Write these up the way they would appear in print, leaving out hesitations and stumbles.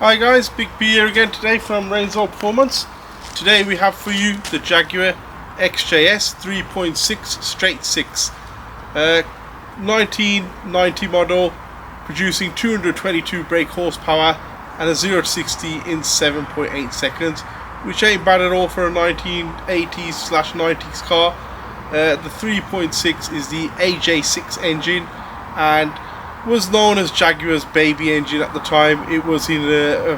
Hi guys, Big B here again today from Rainsall Performance. Today we have for you the Jaguar Xjs 3.6 straight 6. 1990 model, producing 222 brake horsepower and a 0 to 60 in 7.8 seconds, which ain't bad at all for a 1980s/90s car. The 3.6 is the AJ6 engine and was known as Jaguar's baby engine at the time. It was in a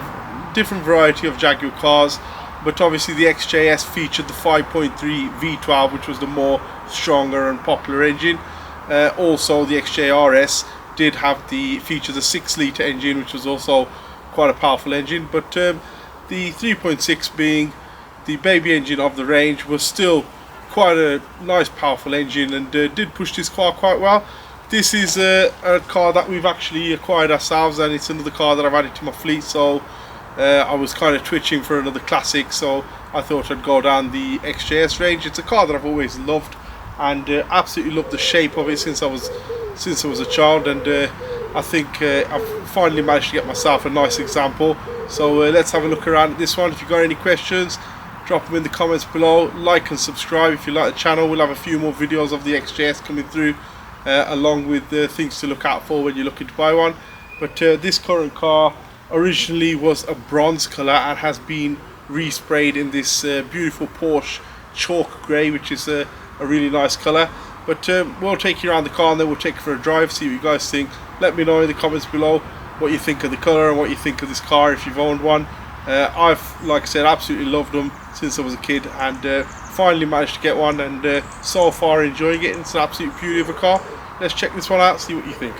different variety of Jaguar cars, but obviously the XJS featured the 5.3 V12, which was the more stronger and popular engine. Also the XJRS did feature the 6-litre engine, which was also quite a powerful engine, but the 3.6, being the baby engine of the range, was still quite a nice powerful engine and did push this car quite well. This is a car that we've actually acquired ourselves, and it's another car that I've added to my fleet, so I was kind of twitching for another classic, so I thought I'd go down the XJS range. It's a car that I've always loved and absolutely loved the shape of it since I was a child, and I think I've finally managed to get myself a nice example. So let's have a look around at this one. If you've got any questions, drop them in the comments below. Like and subscribe if you like the channel. We'll have a few more videos of the XJS coming through, along with things to look out for when you're looking to buy one. But this current car originally was a bronze colour and has been resprayed in this beautiful Porsche chalk grey, which is a really nice colour. But we'll take you around the car and then we'll take it for a drive, see what you guys think. Let me know in the comments below what you think of the colour and what you think of this car if you've owned one. I've, like I said, absolutely loved them since I was a kid, and finally managed to get one, and so far enjoying it. It's an absolute beauty of a car. Let's check this one out, see what you think.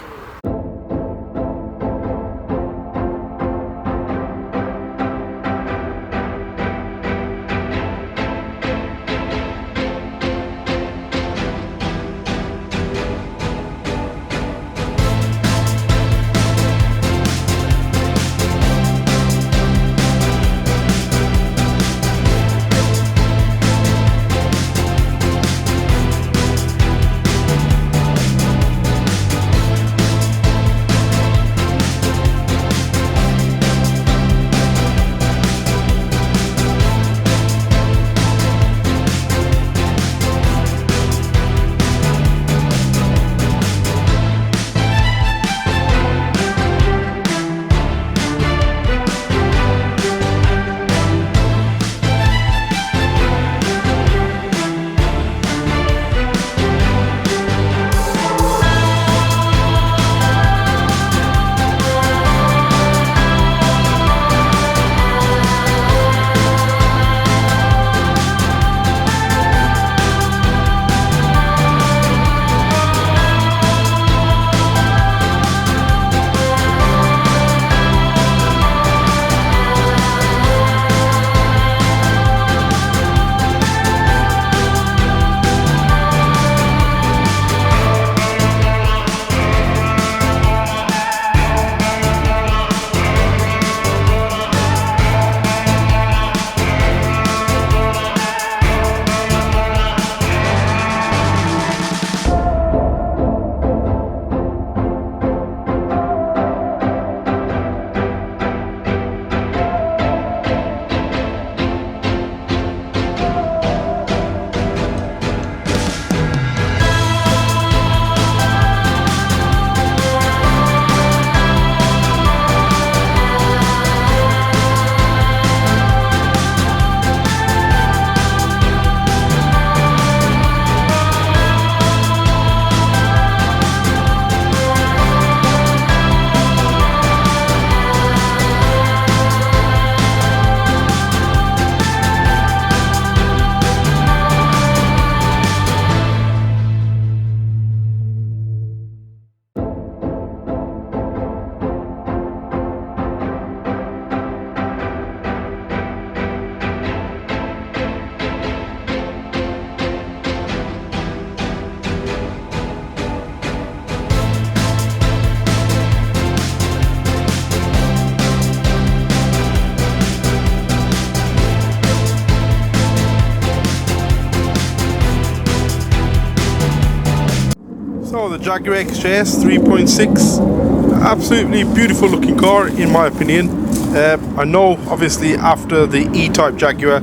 So the Jaguar Xjs 3.6, absolutely beautiful looking car in my opinion. I know obviously after the E-Type Jaguar,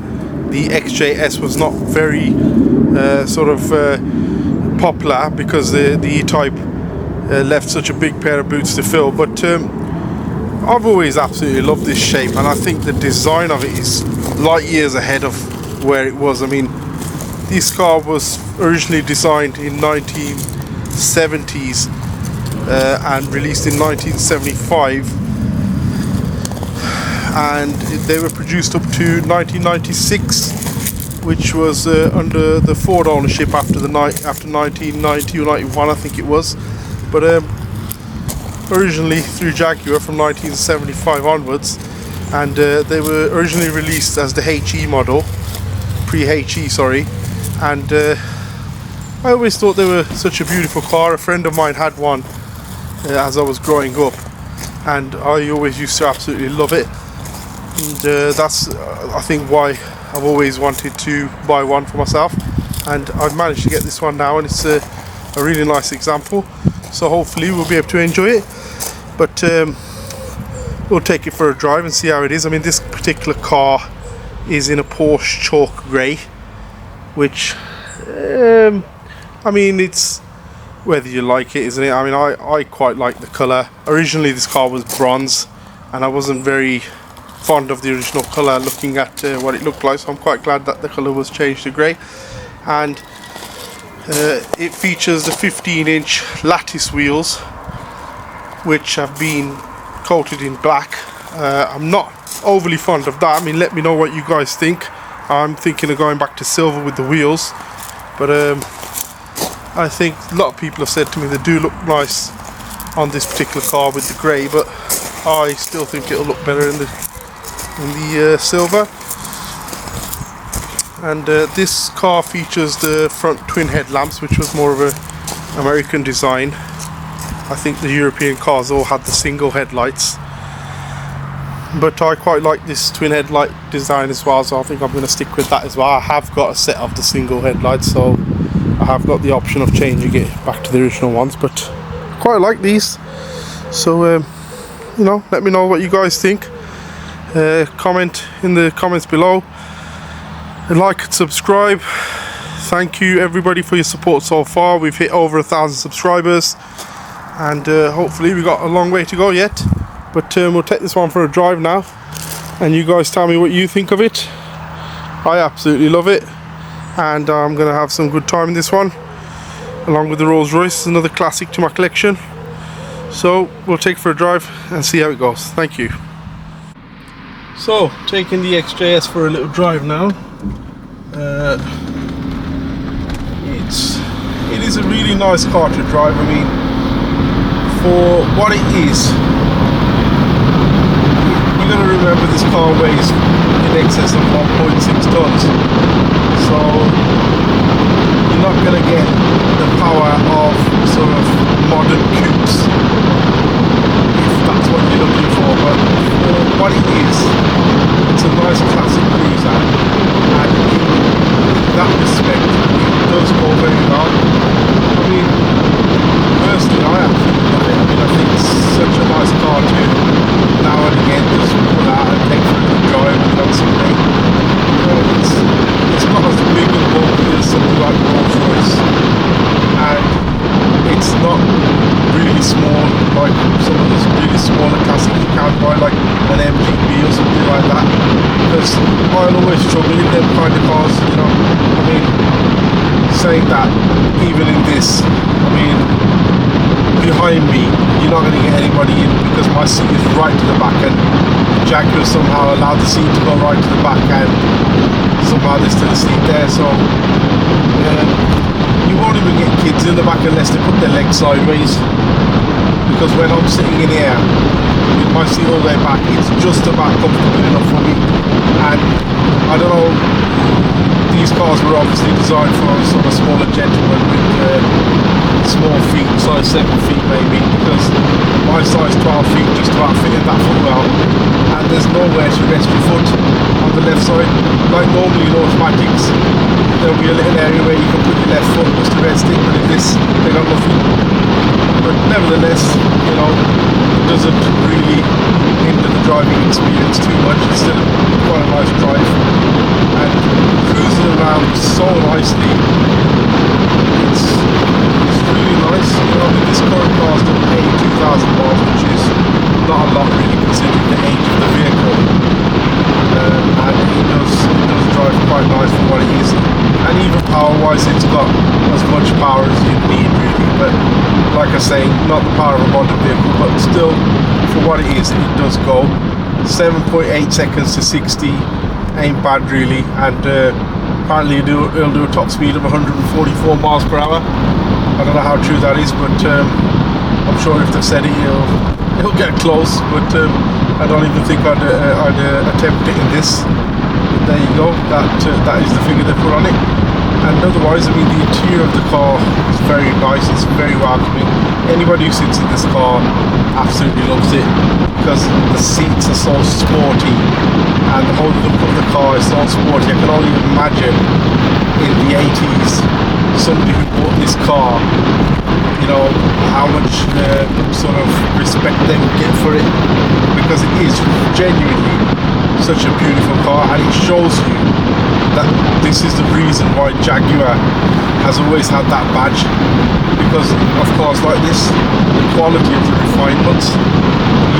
the XJS was not very popular because the E-Type left such a big pair of boots to fill, but I've always absolutely loved this shape, and I think the design of it is light years ahead of where it was. I mean, this car was originally designed in 1970s and released in 1975, and they were produced up to 1996, which was under the Ford ownership after 1990 or 91, I think it was. But originally through Jaguar from 1975 onwards, and they were originally released as the HE model, pre-HE, sorry. And I always thought they were such a beautiful car. A friend of mine had one as I was growing up, and I always used to absolutely love it. And that's I think why I've always wanted to buy one for myself, and I've managed to get this one now, and it's a really nice example. So hopefully we'll be able to enjoy it, but we'll take it for a drive and see how it is. I mean, this particular car is in a Porsche chalk grey, which I mean, it's whether you like it, isn't it? I mean, I quite like the colour. Originally this car was bronze, and I wasn't very fond of the original colour looking at what it looked like, so I'm quite glad that the colour was changed to grey. And it features the 15-inch lattice wheels, which have been coated in black. I'm not overly fond of that. I mean, let me know what you guys think. I'm thinking of going back to silver with the wheels, but I think a lot of people have said to me they do look nice on this particular car with the grey, but I still think it'll look better in the silver. And this car features the front twin headlamps, which was more of a American design. I think the European cars all had the single headlights, but I quite like this twin headlight design as well, so I think I'm going to stick with that as well. I have got a set of the single headlights, so I have got the option of changing it back to the original ones, but I quite like these. So you know, let me know what you guys think. Comment in the comments below, like and subscribe. Thank you everybody for your support so far. We've hit over 1,000 subscribers, and hopefully we've got a long way to go yet, but we'll take this one for a drive now, and you guys tell me what you think of it. I absolutely love it, and I'm gonna have some good time in this one, along with the Rolls Royce, another classic to my collection. So we'll take it for a drive and see how it goes. Thank you. So, taking the XJS for a little drive now. It is a really nice car to drive. I mean, for what it is, you got to remember this car weighs in excess of 1.6 tons. So you're not going to get the power of sort of modern coupes, if that's what you're looking for. But for what it is, it's a nice classic cruiser, and in that respect it does go very well. I mean, personally I absolutely love it. I mean, I think it's such a nice car to now and again just pull out and take for a little drive without something. It's not as big and bulky as something like Rolls Royce, and it's not really small like some of those really smaller classics you can buy, like an MGB or something like that, because I'll always struggle in them kind of cars, you know. I mean, saying that, even in this, I mean, behind me you're not going to get anybody in because my seat is right to the back, and Jaguar somehow allowed the seat to go right to the back, and somehow there's still a seat there, so you won't even get kids in the back unless they put their legs sideways, because when I'm sitting in here with my seat all the way back, it's just about comfortable enough for me. And I don't know, these cars were obviously designed for sort of smaller gentlemen with small feet, size 7 feet maybe, because my size 12 feet just about fit in that footwell, and there's nowhere to rest your foot on the left side. Like normally in automatics there'll be a little area where you can put your left foot just to rest it, but in this they got nothing. But nevertheless, you know, it doesn't really hinder the driving experience too much. It's still quite a nice drive, and cruising around so nicely. It's really nice. You know, I mean, this current car's done 82,000 miles, which is not a lot really considering the age of the vehicle. And it does drive quite nice for what it is, and even power wise it's got as much power as you need really, but like I say, not the power of a modern vehicle, but still for what it is, it does go 7.8 seconds to 60, ain't bad really, and apparently it'll do a top speed of 144 miles per hour. I don't know how true that is, but I'm sure if they said it, it'll get close, but I don't even think I'd attempt it in this. But there you go, that is the figure they put on it. And otherwise, I mean, the interior of the car is very nice, it's very welcoming. Anybody who sits in this car absolutely loves it, because the seats are so sporty and the whole look of the car is so sporty. I can only imagine in the 80s somebody who bought this car, you know, how much sort of respect they would get for it, because it is genuinely such a beautiful car, and it shows you that this is the reason why Jaguar has always had that badge, because of cars like this, the quality of the refinements.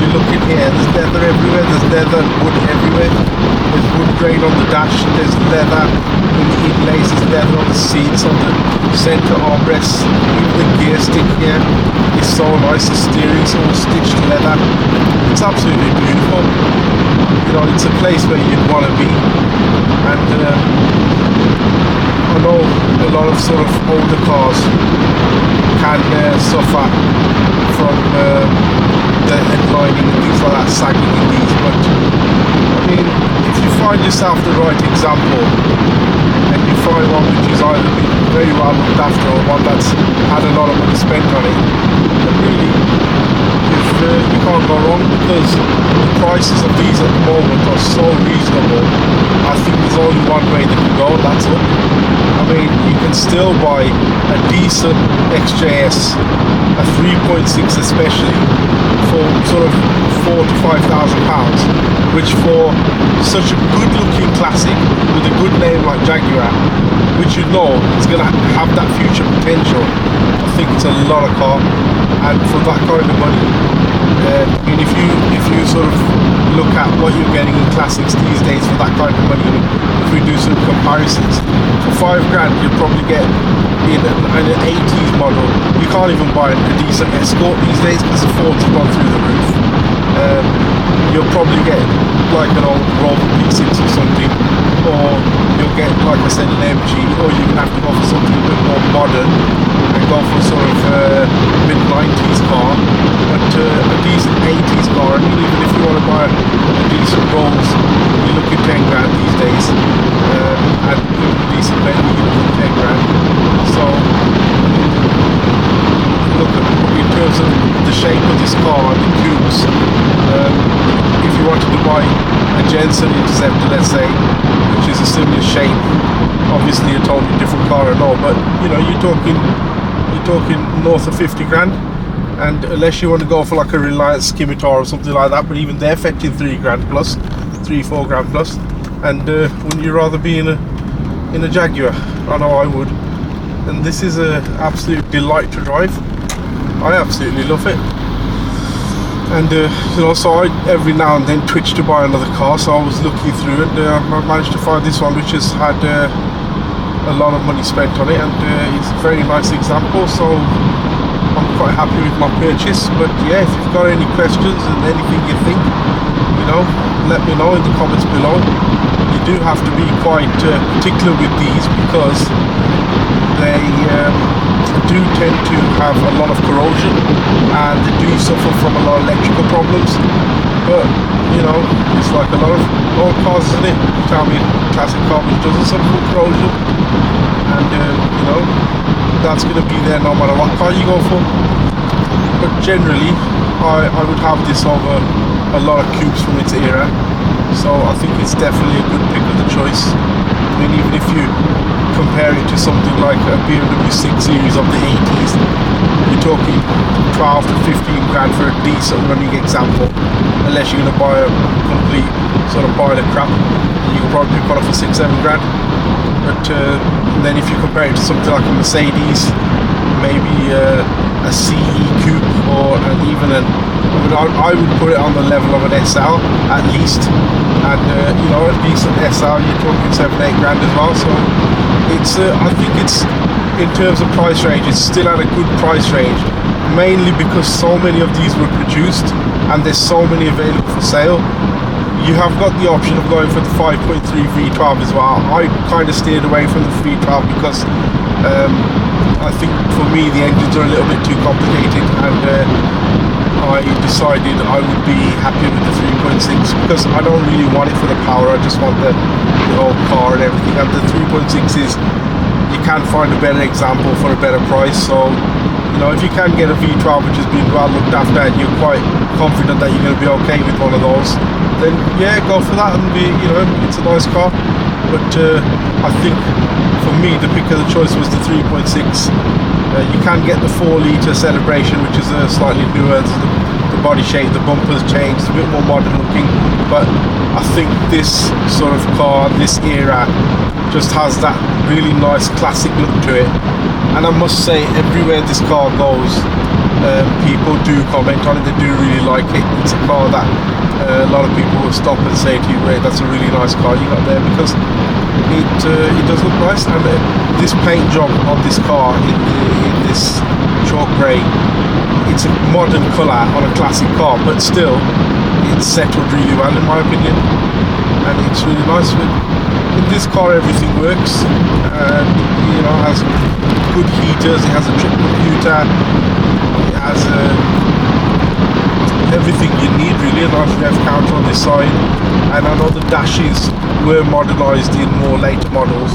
You look in here, there's leather everywhere, there's leather and wood everywhere, there's wood grain on the dash, there's leather in the inlays, there's leather on the seats, on the centre armrests, even the gear stick here is so nice, the steering's all stitched leather. It's absolutely beautiful. You know, it's a place where you'd want to be, and I know a lot of sort of older cars can suffer from the headlining and things like that, sagging in these, but I mean, if you find yourself the right example and you find one which is either been very well looked after or one that's had a lot of money spent on it, then really you can't go wrong, because the prices of these at the moment are so reasonable. I think there's only one way they can go, and that's up. I mean, you can still buy a decent XJS, a 3.6 especially, for sort of £4,000 to £5,000, which for such a good looking classic with a good name like Jaguar, which you know is going to have that future potential, I think it's a lot of car. And for that kind of money, I mean, if you sort of look at what you're getting in classics these days for that kind of money, if we do some comparisons, for £5,000 you'll probably get in an 80s model. You can't even buy a decent Escort these days because the Fords have gone through the roof. You'll probably get like an old Rover P6 or something, or you'll get, like I said, an MG, or you can have to go for something a bit more modern and go for sort of mid-90s car, but a decent 80s car. I mean, even if you want to buy a decent Rolls, you're looking £10,000 these days, and even a decent Bentley, you're looking £10,000. So look at, in terms of the shape of this car, the Coupes, if you wanted to buy a Jensen Interceptor, let's say, which is a similar shape, obviously a totally different car and all, but you know, you're talking north of £50,000, and unless you want to go for like a Reliance Scimitar or something like that, but even they're fetching £3,000 plus, £4,000 plus, and wouldn't you rather be in a Jaguar? I know I would. And this is an absolute delight to drive. I absolutely love it. And you know, so I every now and then twitch to buy another car, so I was looking through it, I managed to find this one which has had a lot of money spent on it, and it's a very nice example, so I'm quite happy with my purchase. But yeah, if you've got any questions and anything you think, you know, let me know in the comments below. You do have to be quite particular with these, because they do tend to have a lot of corrosion, and they do suffer from a lot of electrical problems. But you know, it's like a lot of old cars, isn't it? You tell me a classic car which doesn't suffer from corrosion, and you know, that's going to be there no matter what car you go for. But generally, I would have this over a lot of Coupes from its era, so I think it's definitely a good pick of the choice. I mean, even if you compare it to something like a BMW 6 Series of the 80s, you're talking 12 to 15 grand for a decent running example, unless you're going to buy a complete sort of pile of crap. You can probably pick one up for 6-7 grand. But then if you compare it to something like a Mercedes, maybe a CE Coupe, or even I would put it on the level of an SL at least, and you know, a decent SL you're talking 7-8 grand as well. So it's I think it's, in terms of price range, it's still at a good price range, mainly because so many of these were produced and there's so many available for sale. You have got the option of going for the 5.3 V12 as well. I kind of steered away from the V12 because I think for me the engines are a little bit too complicated, and I decided I would be happy with the 3.6 because I don't really want it for the power. I just want the whole car and everything. And the 3.6 is, you can find a better example for a better price. So you know, if you can get a V12 which has been well looked after and you're quite confident that you're going to be okay with one of those, then yeah, go for that, and be, you know, it's a nice car. But I think for me the pick of the choice was the 3.6. You can get the 4-litre Celebration, which is slightly newer. The body shape, the bumpers changed, it's a bit more modern looking, but I think this sort of car, this era, just has that really nice classic look to it. And I must say, everywhere this car goes, people do comment on it, they do really like it. It's a car that a lot of people will stop and say to you, "Ray, that's a really nice car you got there," because it does look nice. And this paint job on this car in this chalk grey, it's a modern colour on a classic car, but still it's settled really well in my opinion, and it's really nice. In this car everything works, and you know, has good heaters, it has a trip computer, it has everything you need really, a nice rev counter on this side. And I know the dashes were modernised in more later models.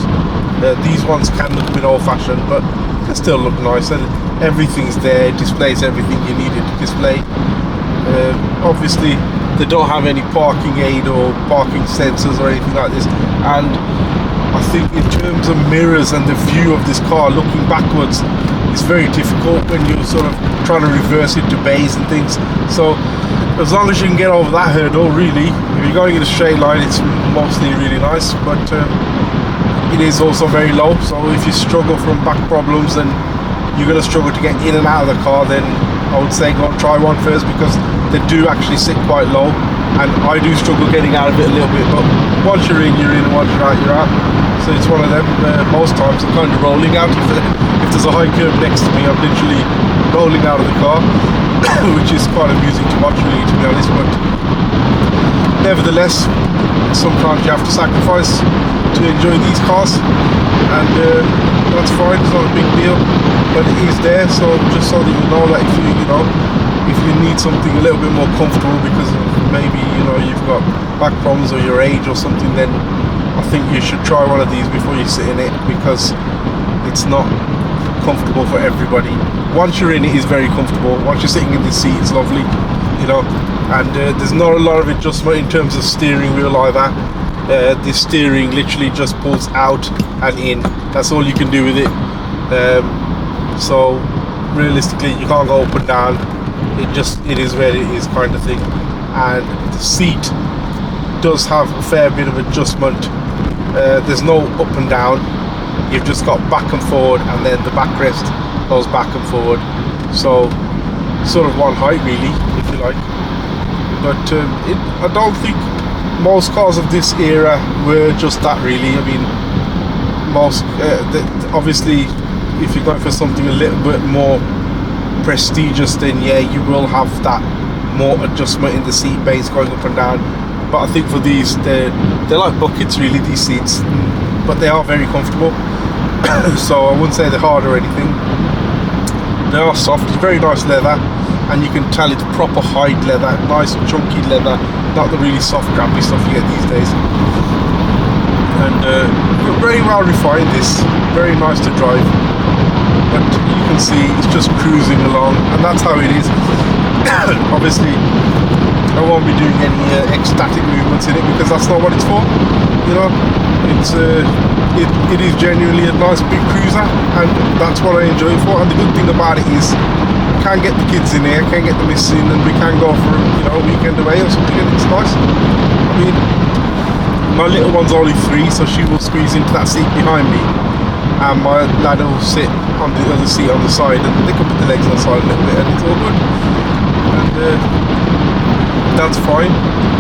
These ones can look a bit old fashioned, but they still look nice, and everything's there, it displays everything you need it to display. Obviously they don't have any parking aid or parking sensors or anything like this, and I think in terms of mirrors and the view of this car looking backwards, it's very difficult when you're sort of trying to reverse into bays and things. So as long as you can get over that hurdle, really, if you're going in a straight line, it's mostly really nice. But it is also very low, so if you struggle from back problems and you're going to struggle to get in and out of the car, then I would say go and try one first, because they do actually sit quite low, and I do struggle getting out of it a little bit, but once you're in, and once you're out, you're out. So it's one of them. Most times I'm kind of rolling out. If there's a high curb next to me, I'm literally rolling out of the car, which is quite amusing to watch really, to be honest. But nevertheless, sometimes you have to sacrifice to enjoy these cars, and that's fine, it's not a big deal, but it is there. So just so that you know that if you need something a little bit more comfortable because of maybe you've got back problems or your age or something, then I think you should try one of these before you sit in it, because it's not comfortable for everybody. Once you're in it, it's very comfortable. Once you're sitting in the seat, it's lovely, and there's not a lot of adjustment in terms of steering wheel either. The steering literally just pulls out and in. That's all you can do with it. So realistically, you can't go up and down. It is where it is, kind of thing. And the seat does have a fair bit of adjustment. There's no up and down. You've just got back and forward, and then the backrest goes back and forward. So sort of one height really, if you like. But I don't think most cars of this era were just that really. I mean, most obviously if you're going for something a little bit more prestigious, then yeah, you will have that more adjustment in the seat base going up and down. But I think for these, they're like buckets really, these seats, but they are very comfortable. So I wouldn't say they're hard or anything. They are soft. It's very nice leather, and you can tell it's proper hide leather, nice chunky leather, not the really soft crappy stuff you get these days. And very well refined, this, very nice to drive. But you can see it's just cruising along, and that's how it is. Obviously I won't be doing any ecstatic movements in it, because that's not what it's for. it is genuinely a nice big cruiser, and that's what I enjoy it for. And the good thing about it is we can get the kids in here, can get the missus in, and we can go for a weekend away or something, and it's nice. I mean, my little one's only 3, so she will squeeze into that seat behind me, and my lad will sit on the other seat on the side, and they can put the legs on the side a little bit, and it's all good. And that's fine.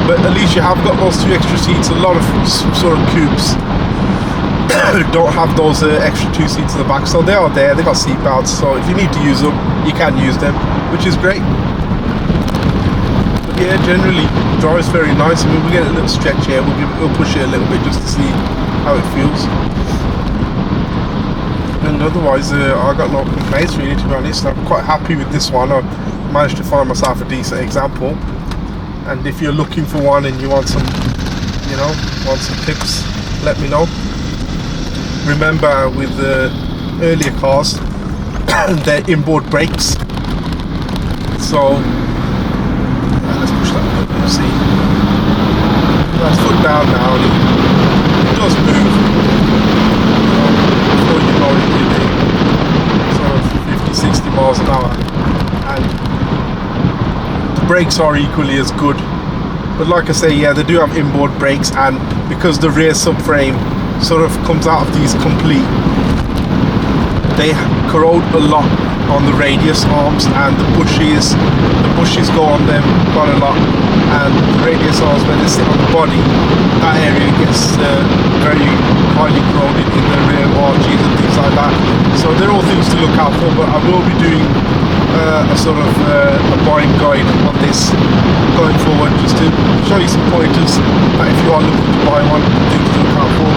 But at least you have got those 2 extra seats. A lot of sort of coupes don't have those extra 2 seats in the back, so they are there. They got seat belts, so if you need to use them, you can use them, which is great. But yeah, generally drives very nice. I mean, we get a little stretch here. We'll push it a little bit just to see how it feels. And otherwise, I got no complaints really, to be honest. I'm quite happy with this one. I managed to find myself a decent example. And if you're looking for one and you want some, want some tips, let me know. Remember, with the earlier cars, they're inboard brakes. So let's push that a little bit. See, that's foot down now, and it does move. Before you know it, you're doing sort of 50-60 miles an hour, and brakes are equally as good. But like I say, yeah, they do have inboard brakes, and because the rear subframe sort of comes out of these complete, they corrode a lot on the radius arms and the bushes go on them quite a lot, and the radius arms, when they sit on the body, that area gets very highly corroded in the rear arches and things like that. So they're all things to look out for. But I will be doing a sort of a buying guide on this going forward, just to show you some pointers that if you are looking to buy one, things to look out for,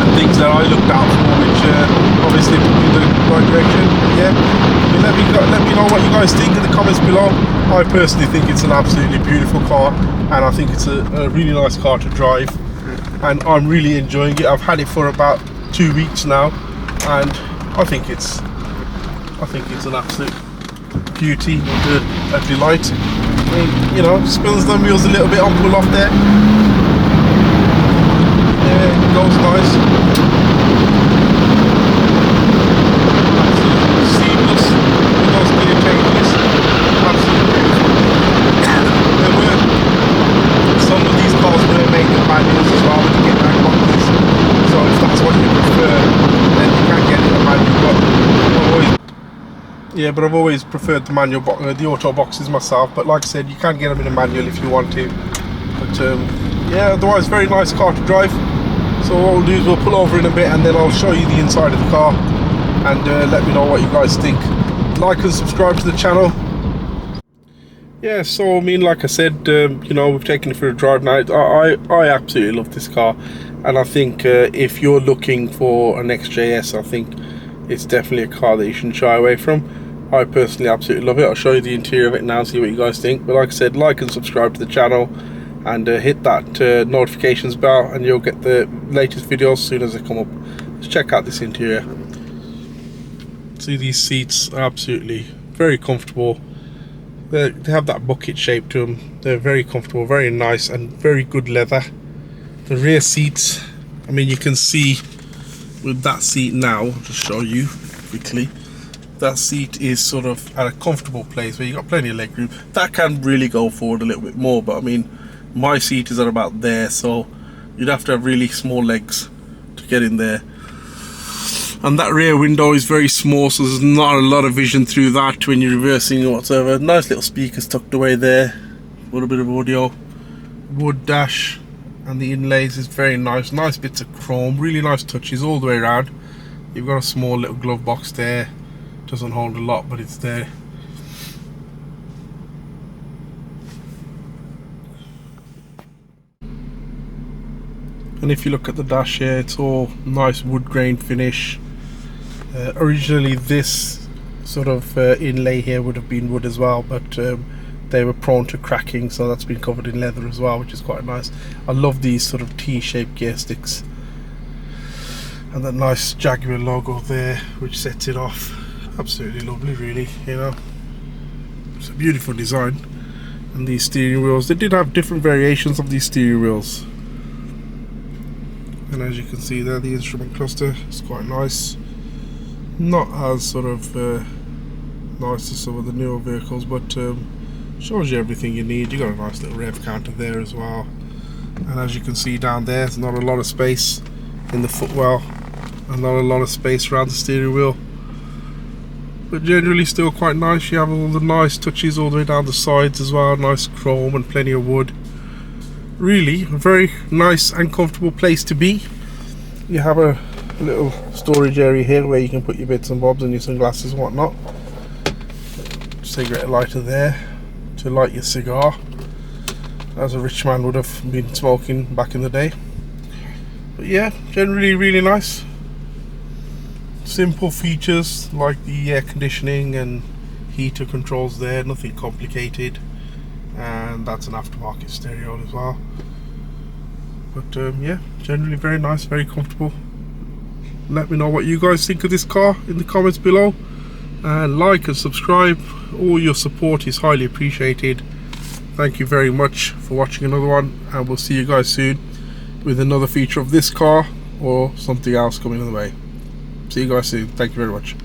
and things that I looked out for, which obviously put me in the right direction. Yeah, let me know what you guys think in the comments below. I personally think it's an absolutely beautiful car, and I think it's a really nice car to drive, and I'm really enjoying it. I've had it for about 2 weeks now, and I think it's an absolute beauty and a delight. I mean, spins the wheels a little bit on pull off there. Yeah, it goes nice. Absolutely seamless with those gear changes. Absolutely beautiful. Some of these cars were made with manuals as well, when you get back boxes. So if that's what you prefer, then you can get it a manual. But I've always preferred the manual the auto boxes myself. But like I said, you can get them in a manual if you want to. But yeah, otherwise very nice car to drive. So what we'll do is we'll pull over in a bit, and then I'll show you the inside of the car, and let me know what you guys think. Like and subscribe to the channel. Yeah, so I mean, like I said, we've taken it for a drive now. I absolutely love this car, and I think if you're looking for an XJS, I think it's definitely a car that you shouldn't shy away from. I personally absolutely love it. I'll show you the interior of it now, see what you guys think. But like I said, like and subscribe to the channel, and hit that notifications bell, and you'll get the latest videos as soon as they come up. Let's check out this interior. See, these seats are absolutely very comfortable. They have that bucket shape to them. They're very comfortable, very nice, and very good leather. The rear seats, I mean, you can see with that seat now, I'll just show you quickly. That seat is sort of at a comfortable place where you've got plenty of leg room. That can really go forward a little bit more, but I mean, my seat is at about there, so you'd have to have really small legs to get in there. And that rear window is very small, so there's not a lot of vision through that when you're reversing or whatsoever. Nice little speakers tucked away there, a little bit of audio. Wood dash, and the inlays is very nice. Nice bits of chrome, really nice touches all the way around. You've got a small little glove box there. Doesn't hold a lot, but it's there. And if you look at the dash here, it's all nice wood grain finish. Originally this sort of inlay here would have been wood as well, but they were prone to cracking, so that's been covered in leather as well, which is quite nice. I love these sort of T-shaped gear sticks, and that nice Jaguar logo there which sets it off. Absolutely lovely, really. It's a beautiful design. And these steering wheels, they did have different variations of these steering wheels. And as you can see there, the instrument cluster is quite nice. Not as sort of nice as some of the newer vehicles, but shows you everything you need. You got a nice little rev counter there as well. And as you can see down there, there's not a lot of space in the footwell and not a lot of space around the steering wheel, but generally still quite nice. You have all the nice touches all the way down the sides as well, nice chrome and plenty of wood. Really a very nice and comfortable place to be. You have a little storage area here where you can put your bits and bobs and your sunglasses and whatnot. Cigarette lighter there to light your cigar, as a rich man would have been smoking back in the day. But yeah, generally really nice. Simple features like the air conditioning and heater controls there, nothing complicated. And that's an aftermarket stereo as well. But yeah, generally very nice, very comfortable. Let me know what you guys think of this car in the comments below, and like and subscribe. All your support is highly appreciated. Thank you very much for watching another one, and we'll see you guys soon with another feature of this car or something else coming in the way. See you guys soon. Thank you very much.